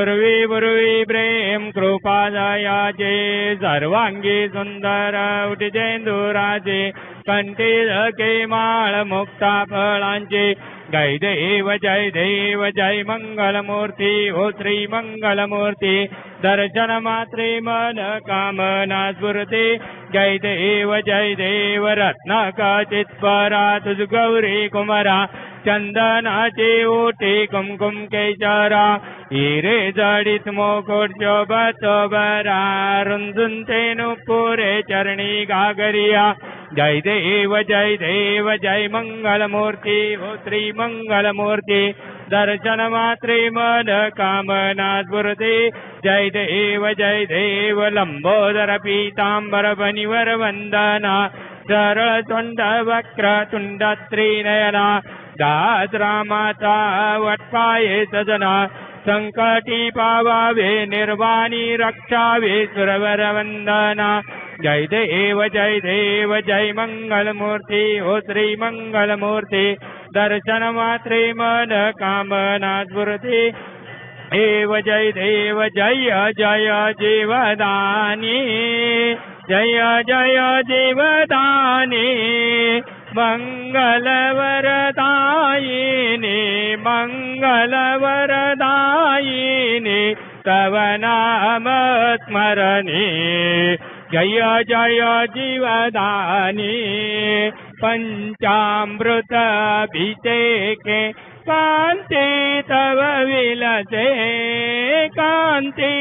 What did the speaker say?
पूर्वी प्रेम कृपा दयाचे सर्वांगी सुंदर उटिजेंदुराचे कंठी धके माळ मुक्ता फळांचे जय देव जय मंगलमूर्ती हो श्री मंगलमूर्ती दर्शन मात्रे मन कामना स्फुरते जय देव रत्नाकाचित परा तुझ गौरी कुमारा चंदनाचे ओटे कुमकुम केशरा हिरे जडित मुकुट शोभत बरा रुंजून तेनुपुरे चरणी गागरिया जय देव जय मंगलमूर्ती हो श्री मंगलमूर्ती दर्शन मात्रे मन कामना स्फुरते जय देव लंबोदर पीतांबर बनिवर वंदना सरळ तुंड वक्र तुंड त्रिनयना दादरा माता वटपाये सजना संकटी पावावे निर्वाणी रक्षावे सुरवर वंदना जय देव जय मंगलमूर्ती हो श्री मंगलमूर्ती दर्शन मात्रे मन कामना स्फुरते जय जय जीवदानी जय जीवदानी मंगलवरदायिनी तव नाम स्मरणी जय जीवदानी पंचामृत अभिषेके कांती तव विलसे कांती